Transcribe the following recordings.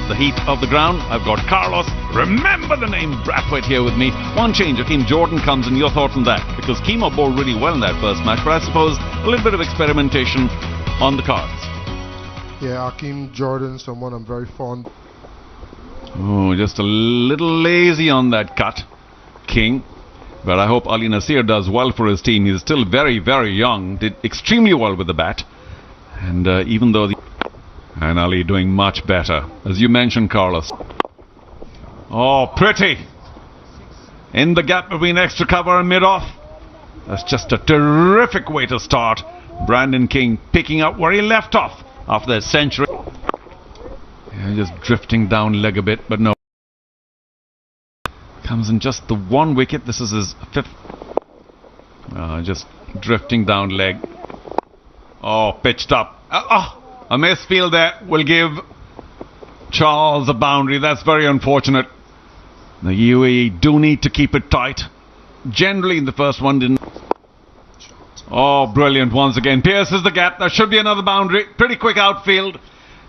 the heat of the ground. I've got Carlos. Remember the name Brathwaite here with me. One change. Akeem Jordan comes in. Your thoughts on that? Because Keemo bowled really well in that first match, but I suppose a little bit of experimentation on the cards. Yeah, Akeem Jordan, someone I'm very fond. Oh, just a little lazy on that cut, King. But I hope Ali Nasir does well for his team. He's still very, very young. Did extremely well with the bat. And even though and Ali doing much better. As you mentioned, Carlos. Oh, pretty. In the gap between extra cover and mid-off. That's just a terrific way to start. Brandon King picking up where he left off after that century. Yeah, just drifting down leg a bit, but no. Comes in just the one wicket. This is his fifth. Just drifting down leg. Oh, pitched up. A misfield there will give Charles a boundary. That's very unfortunate. The UAE do need to keep it tight. Generally, in the first one didn't. Oh, brilliant once again. Pierces the gap. There should be another boundary. Pretty quick outfield.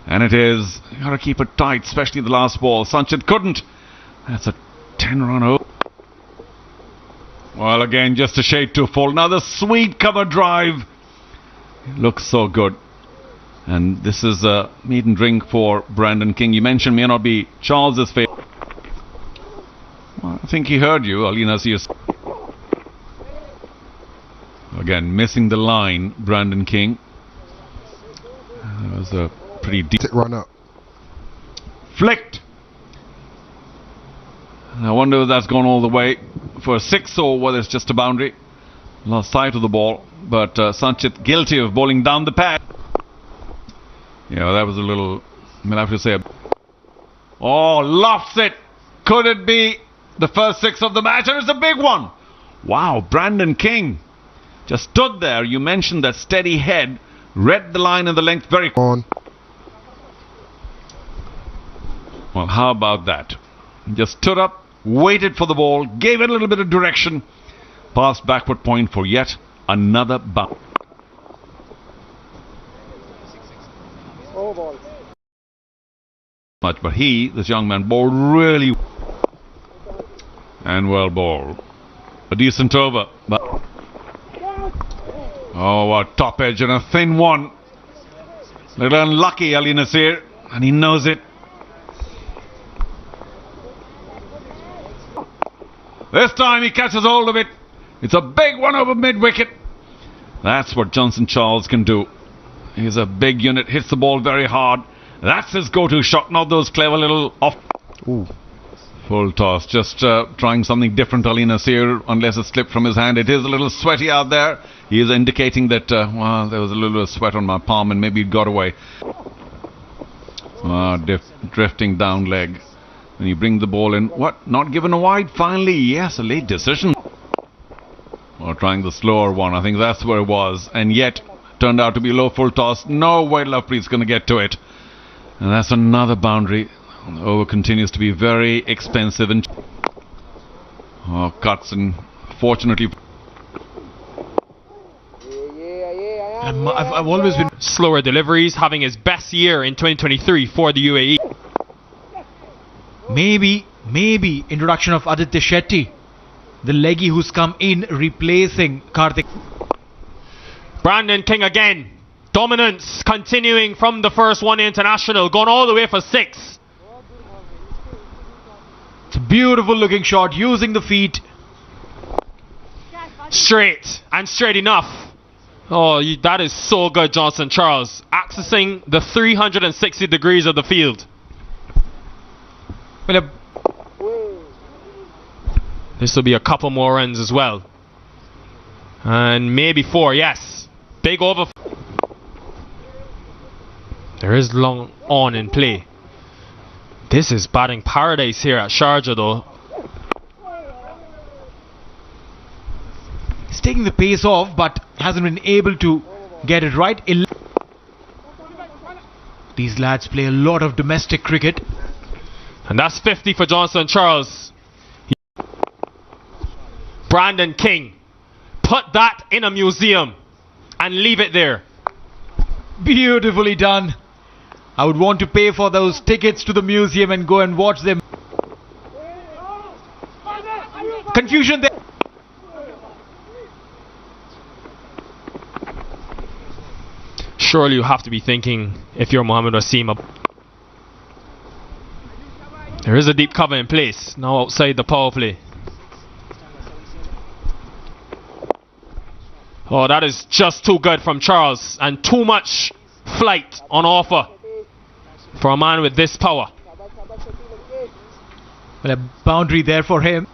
And it is. You got to keep it tight, especially the last ball. Sanchit couldn't. That's a 10-run over. Well, again, just a shade too full. Now the sweet cover drive. It looks so good. And this is a meat and drink for Brandon King. You mentioned may not be Charles's favourite. Well, I think he heard you, Ali Nasir. Again, missing the line, Brandon King. That was a pretty deep run up. Flicked. I wonder if that's gone all the way for a 6 or whether it's just a boundary. Lost sight of the ball, but Sanchit guilty of bowling down the pad. Yeah, that was a little, I have to say. Oh, lofts it. Could it be the first 6 of the match? And it's a big one. Wow, Brandon King just stood there. You mentioned that steady head, read the line and the length very on. Well, how about that? Just stood up, waited for the ball, gave it a little bit of direction, passed backward point for yet another bounce. Much, but this young man, bowled really and well bowled. A decent over, but oh, a top edge and a thin one. Little unlucky, Ali Nasir, and he knows it. This time he catches hold of it. It's a big one over mid-wicket. That's what Johnson Charles can do. He's a big unit, hits the ball very hard. That's his go-to shot, not those clever little off. Ooh. Full toss, just trying something different, Ali Nasir, unless it slipped from his hand. It is a little sweaty out there. He is indicating that, well, there was a little bit of sweat on my palm and maybe it got away. Drifting down leg. When you bring the ball in, what? Not given a wide? Finally, yes, a late decision. Or trying the slower one, I think that's where it was. And yet, turned out to be low full toss. No way Lovepreet's going to get to it. And that's another boundary. The over continues to be very expensive and cuts, and fortunately I've always been slower deliveries, having his best year in 2023 for the UAE. Maybe introduction of Aditya Shetty, the leggy who's come in replacing Karthik. Brandon King again. Dominance continuing from the first one international, gone all the way for 6. It's a beautiful looking shot, using the feet. Straight, and straight enough. Oh, that is so good, Johnson Charles. Accessing the 360 degrees of the field. Well, this will be a couple more runs as well. And maybe 4, yes. Big over. There is long on in play. This is batting paradise here at Sharjah though. He's taking the pace off but hasn't been able to get it right. These lads play a lot of domestic cricket. And that's 50 for Johnson Charles. Brandon King. Put that in a museum and leave it there. Beautifully done. I would want to pay for those tickets to the museum and go and watch them. Confusion there. Surely you have to be thinking, if you're Mohamed Wasim, there is a deep cover in place now outside the power play. Oh, that is just too good from Charles, and too much flight on offer for a man with this power. Well, a boundary there for him.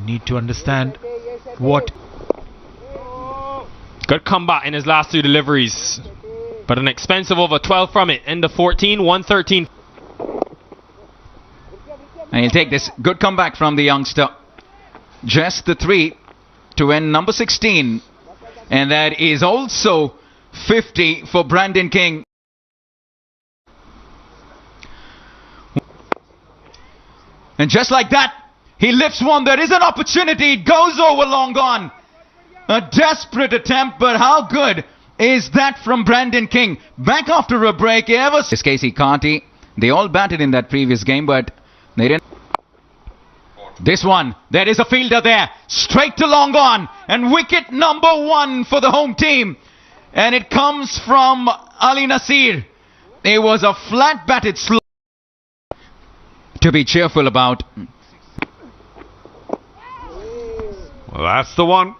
Need to understand what. Good comeback in his last two deliveries, but an expensive over 12 from it. End of 14, 113. And he'll take this. Good comeback from the youngster. Just the 3 to end number 16. And that is also 50 for Brandon King. And just like that, he lifts one. There is an opportunity. It goes over long gone. A desperate attempt, but how good is that from Brandon King? Back after a break. Is Casey Carty. They all batted in that previous game, but they didn't. This one, there is a fielder there. Straight to long on. And wicket number 1 for the home team. And it comes from Ali Nasir. It was a flat batted slow to be cheerful about. Well, that's the one.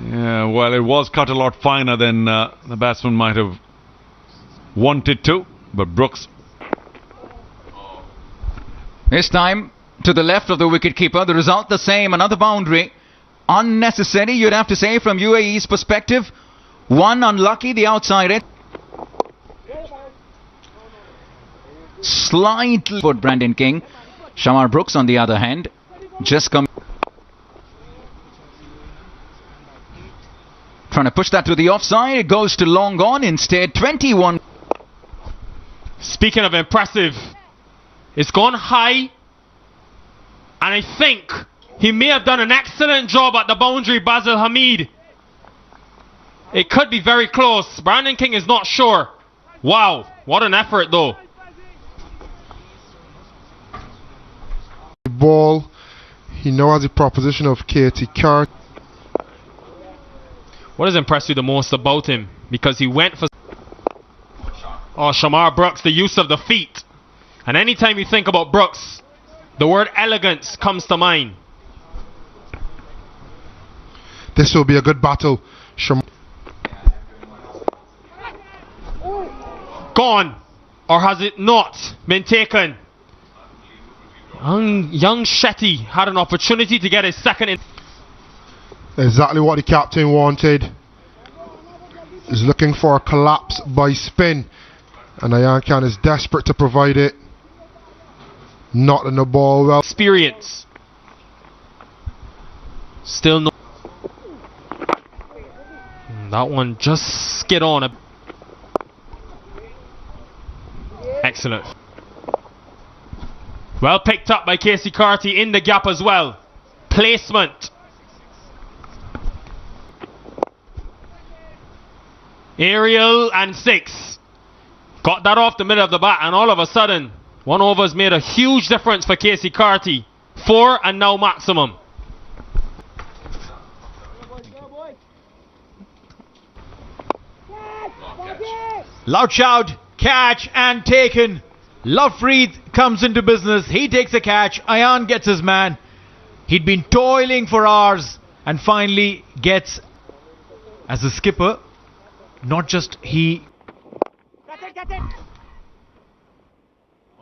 Yeah, well, it was cut a lot finer than the batsman might have wanted to, but Brooks. This time to the left of the wicketkeeper. The result the same. Another boundary. Unnecessary, you'd have to say, from UAE's perspective. One unlucky, the outside it. Slightly for Brandon King. Shamar Brooks on the other hand just come trying to push that to the offside. It goes to long gone instead. 21. Speaking of impressive, it's gone high, and I think he may have done an excellent job at the boundary, Basil Hamid. It could be very close. Brandon King is not sure. Wow, what an effort though. Ball. He now has the proposition of Katie Carty. What has impressed you the most about him? Because he went for... Oh, Shamar Brooks, the use of the feet. And anytime you think about Brooks, the word elegance comes to mind. This will be a good battle. Gone. Or has it not been taken? Young Shetty had an opportunity to get his second in. Exactly what the captain wanted. He's looking for a collapse by spin, and Ayan Khan is desperate to provide it. Not in the ball well. Experience. Still no. That one just skid on a. Excellent. Well picked up by Casey Carty in the gap as well. Placement. Aerial and 6. Got that off the middle of the bat, and all of a sudden, one over has made a huge difference for Casey Carty. 4 and now maximum. Loud shout, catch and taken. Lovepreet comes into business. He takes a catch. Ayan gets his man. He'd been toiling for hours and finally gets, as a skipper, not just he.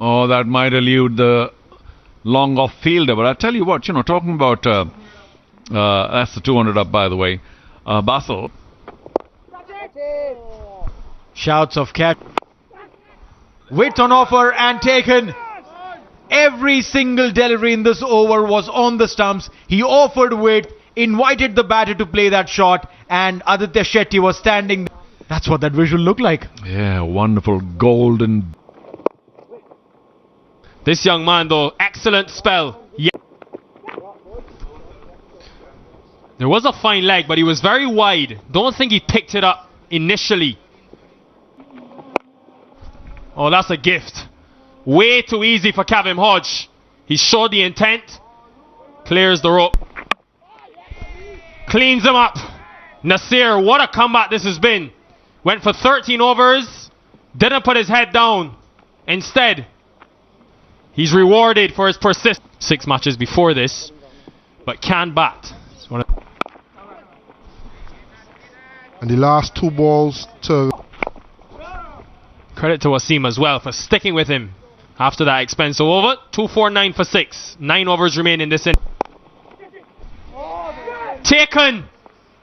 Oh, that might elude the long off fielder. But I tell you what, talking about that's the 200 up, by the way. Basil. Shouts of catch. Width on offer and taken. Every single delivery in this over was on the stumps. He offered width, invited the batter to play that shot, and Aditya Shetty was standing. That's what that visual looked like. Yeah, wonderful golden. This young man, though, excellent spell. Yeah. There was a fine leg, but he was very wide. Don't think he picked it up initially. Oh, that's a gift. Way too easy for Kevin Hodge. He showed the intent. Clears the rope. Cleans him up. Nasir, what a comeback this has been. Went for 13 overs. Didn't put his head down. Instead, he's rewarded for his persistence. 6 matches before this, but can bat. And the last 2 balls to... Credit to Wasim as well for sticking with him after that expensive over. 249 for 6. 9 overs remain in this inning. Taken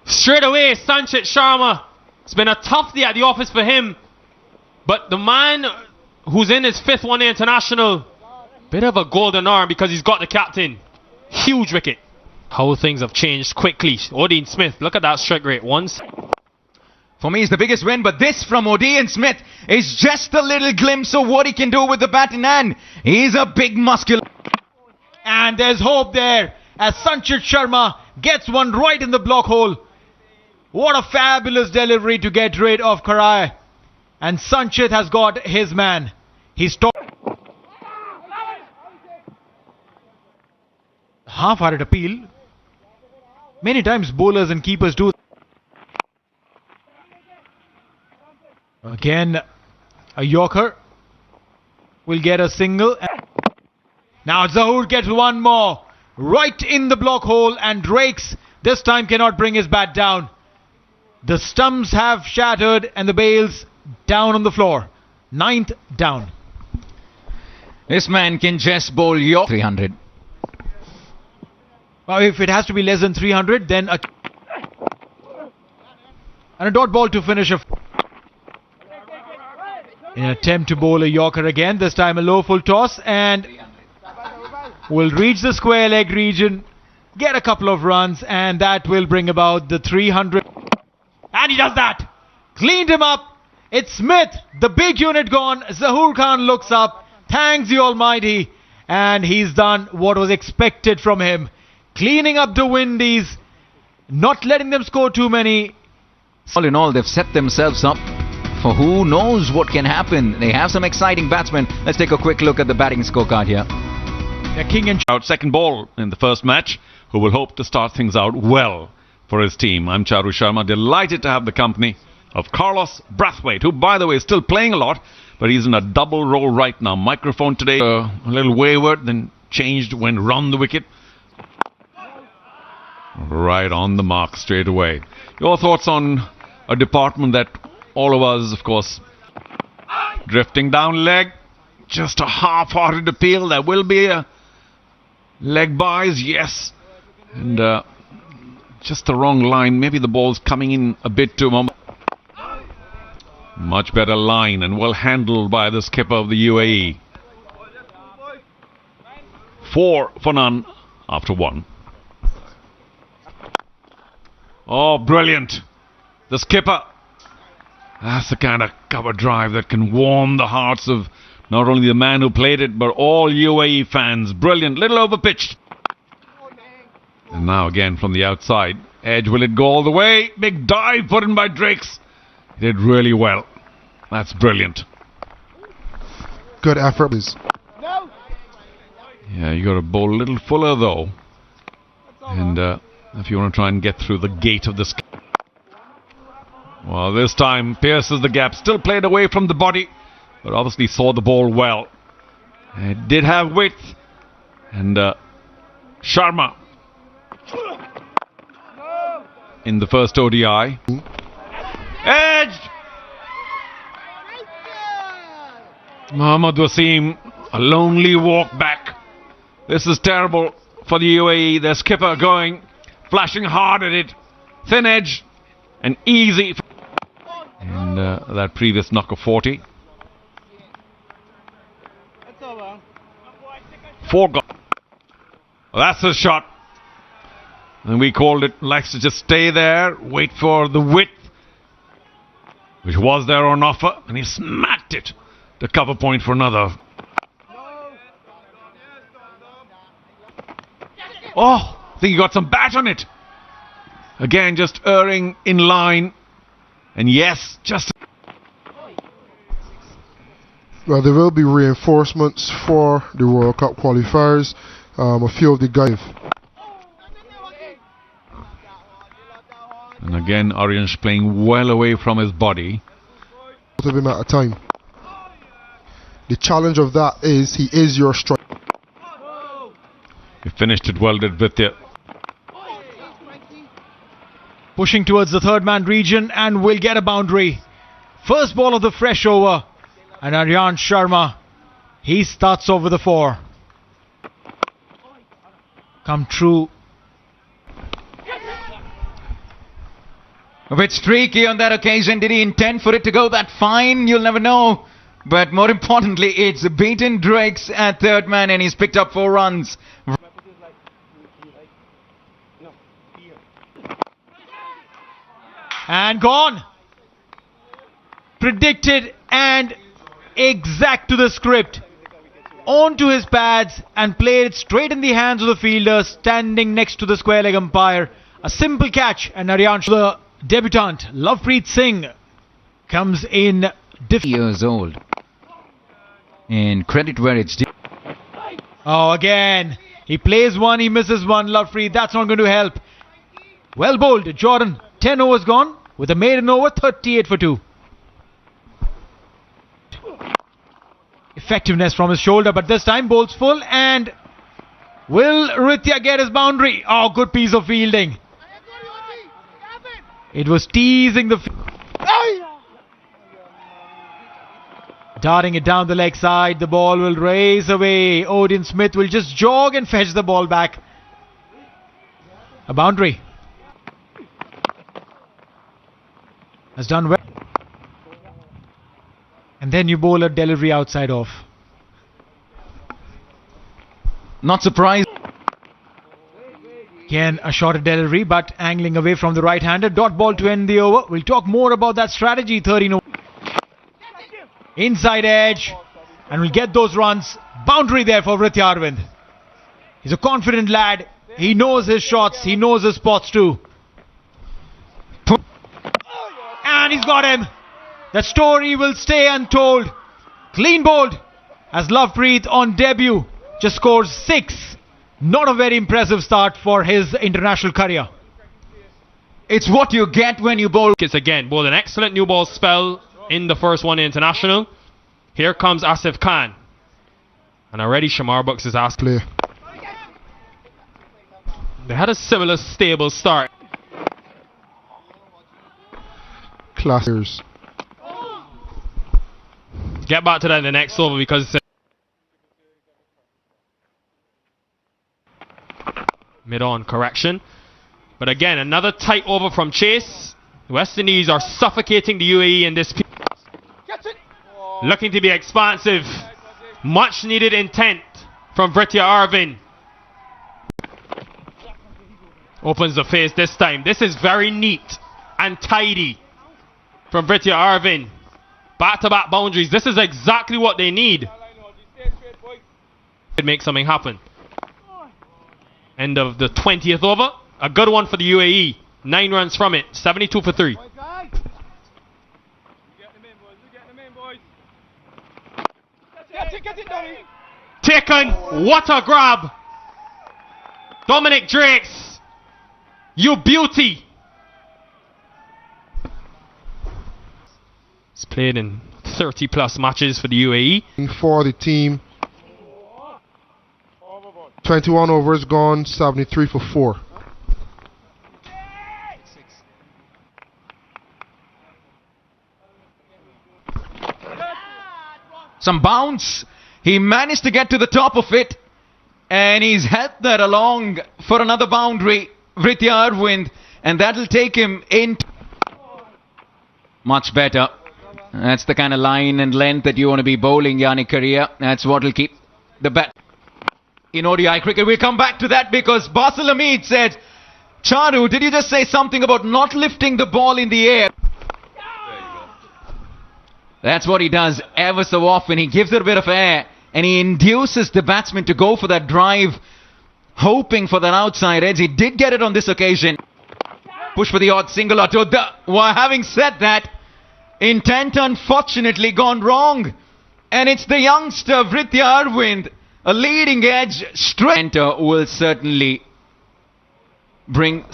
straight away, Sanchit Sharma. It's been a tough day at the office for him, but the man who's in his 5th one-day international, bit of a golden arm because he's got the captain. Huge wicket. How things have changed quickly. Odean Smith, look at that strike rate. Once. For me, it's the biggest win, but this from Odean Smith is just a little glimpse of what he can do with the bat in hand. He's a big muscular. And there's hope there as Sanchit Sharma gets one right in the block hole. What a fabulous delivery to get rid of Karai. And Sanchit has got his man. He's half-hearted appeal. Many times bowlers and keepers do. Again, a Yorker will get a single. Now Zahoor gets one more. Right in the block hole, and Drakes this time cannot bring his bat down. The stumps have shattered and the bails down on the floor. 9th down. This man can just bowl your 300. Well, if it has to be less than 300, then and a dot ball to finish a... In an attempt to bowl a Yorker again, this time a low full toss, and will reach the square leg region, get a couple of runs, and that will bring about the 300. And he does that. Cleaned him up. It's Smith, the big unit gone. Zahoor Khan looks up, thanks the Almighty, and he's done what was expected from him. Cleaning up the Windies, not letting them score too many. All in all, they've set themselves up for who knows what can happen. They have some exciting batsmen. Let's take a quick look at the batting scorecard here. They're king and Out second ball in the first match, who will hope to start things out well for his team. I'm Charu Sharma, delighted to have the company of Carlos Brathwaite, who, by the way, is still playing a lot, but he's in a double role right now. Microphone today, a little wayward, then changed when round the wicket. Right on the mark straight away. Your thoughts on a department that all of us, of course, drifting down leg, just a half-hearted appeal. There will be a leg buys, yes, and just the wrong line. Maybe the ball's coming in a bit too much. Much better line and well handled by the skipper of the UAE. 4 for none after 1. Oh, brilliant. The skipper. That's the kind of cover drive that can warm the hearts of not only the man who played it, but all UAE fans. Brilliant. Little overpitched. And now again from the outside. Edge, will it go all the way? Big dive put in by Drakes. He did really well. That's brilliant. Good effort. Yeah, you got to bowl a little fuller though. And if you want to try and get through the gate of this. Well, this time pierces the gap. Still played away from the body, but obviously saw the ball well. It did have width. And Sharma in the first ODI. Edged! Mohammad Wasim, a lonely walk back. This is terrible for the UAE. Their skipper going, flashing hard at it. Thin edge and easy. And that previous knock of 40. 4 gone. Well, that's a shot. And we called it, likes to just stay there, wait for the width, which was there on offer, and he smacked it to cover point for another. Oh, I think he got some bat on it. Again, just erring in line. And yes, just... Well, there will be reinforcements for the World Cup qualifiers. A few of the guys. And again, Aryansh playing well away from his body. Of him at a time. The challenge of that is he is your striker. He finished it well, did Vidya. Pushing towards the third man region and will get a boundary. First ball of the fresh over. And Aryan Sharma, he starts over the 4. Come true. A bit streaky on that occasion. Did he intend for it to go that fine? You'll never know. But more importantly, it's beaten Drakes at third man and he's picked up 4 runs. And gone. Predicted and exact to the script. Onto his pads and played it straight in the hands of the fielder standing next to the square leg umpire. A simple catch, and Aryan, the debutant Lovepreet Singh, comes in Years old. And credit where it's due. Oh, again. He plays one, he misses one. Lovepreet, that's not going to help. Well bowled, Jordan. 10 overs gone with a maiden over, 38 for 2. Effectiveness from his shoulder, but this time bowls full. And will Ritya get his boundary? Oh, good piece of fielding. It was teasing the darting it down the leg side. The ball will race away. Odin Smith will just jog and fetch the ball back. A boundary. Has done well. And then you bowl a delivery outside off. Not surprised. Again, a shorter delivery, but angling away from the right-hander. Dot ball to end the over. We'll talk more about that strategy. 13 inside edge. And we'll get those runs. Boundary there for Ritya Arvind. He's a confident lad. He knows his shots. He knows his spots too. And he's got him. That story will stay untold. Clean bowled as Lovepreet on debut just scores 6. Not a very impressive start for his international career. It's what you get when you bowl. It's again bowled an excellent new ball spell in the first one international. Here comes Asif Khan. And already Shamar Bucks is asked. Play. They had a similar stable start. Classers. Get back to that in the next over because it's mid-on correction. But again, another tight over from Chase. The West Indies are suffocating the UAE in this. Looking to be expansive. Much needed intent from Ritya Arvind. Opens the face this time. This is very neat and tidy from Ritya Arvind. Back-to-back boundaries. This is exactly what they need. To make something happen. End of the 20th over. A good one for the UAE. 9 runs from it. 72 for 3. Taken. What a grab. Dominic Drakes. You beauty. He's played in 30 plus matches for the UAE. For the team. 21 overs gone, 73 for 4. Some bounce. He managed to get to the top of it. And he's helped that along for another boundary. Ritya Arvind. And that'll take him in. Much better. That's the kind of line and length that you want to be bowling, Yannick Correa. That's what will keep the bat. In ODI cricket, we'll come back to that because Basil Hamid said, Charu, did you just say something about not lifting the ball in the air? That's what he does ever so often. He gives it a bit of air and he induces the batsman to go for that drive hoping for that outside edge. He did get it on this occasion. Push for the odd single or two. Well, having said that, intent unfortunately gone wrong. And it's the youngster Vritya Arvind, a leading edge straight. Will certainly bring...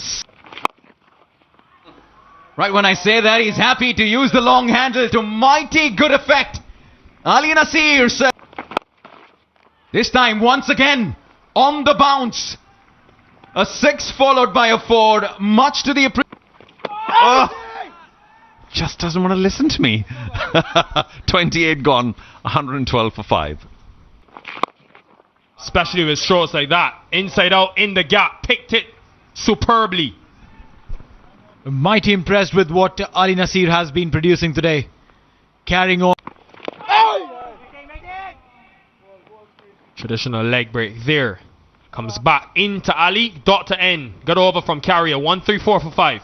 Right when I say that, he's happy to use the long handle to mighty good effect. Ali Nasir said, this time once again on the bounce. A 6 followed by a 4, much to the Just doesn't want to listen to me. 28 gone, 112 for 5. Especially with strokes like that. Inside out, in the gap. Picked it superbly. Mighty impressed with what Ali Nasir has been producing today. Carrying on. Traditional leg break there. Comes back into Ali. Dot to end. Got over from carrier. 1-3-4 for 5.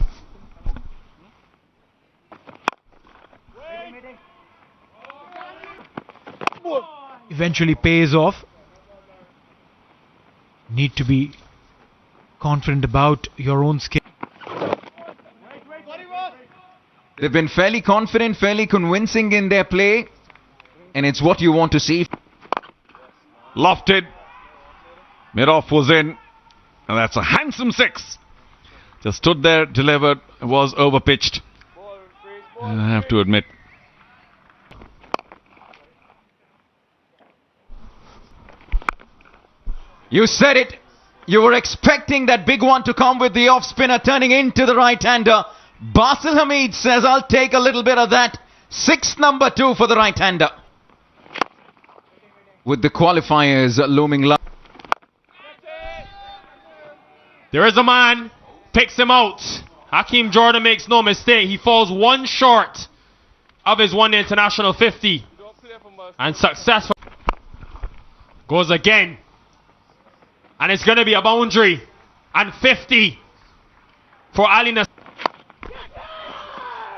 Eventually pays off. Need to be confident about your own skill. They've been fairly confident, fairly convincing in their play. And it's what you want to see. Lofted. Mid-off was in. And that's a handsome 6. Just stood there, delivered, was overpitched. I have to admit. You said it. You were expecting that big one to come with the off-spinner turning into the right-hander. Basil Hamid says, I'll take a little bit of that. 6 number 2 for the right-hander. With the qualifiers looming large. There is a man. Picks him out. Hakeem Jordan makes no mistake. He falls 1 short of his 1 international 50. And successful. Goes again. And it's going to be a boundary. And 50 for Ali Nasir.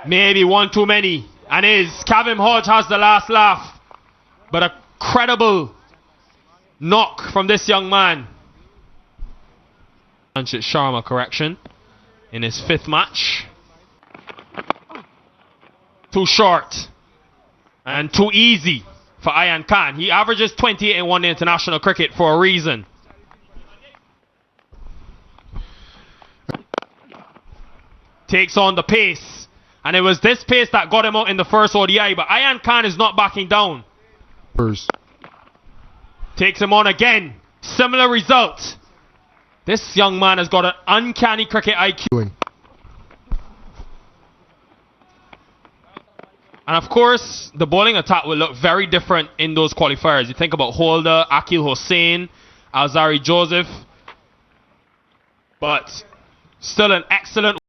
Maybe one too many. And Kevin Hodge has the last laugh. But a credible knock from this young man. Anshit Sharma, correction. In his 5th match. Too short. And too easy for Ayan Khan. He averages 28 in 1 international cricket for a reason. Takes on the pace. And it was this pace that got him out in the first ODI. But Ayan Khan is not backing down. Takes him on again. Similar result. This young man has got an uncanny cricket IQ. And of course, the bowling attack will look very different in those qualifiers. You think about Holder, Akil Hossain, Alzari Joseph. But still an excellent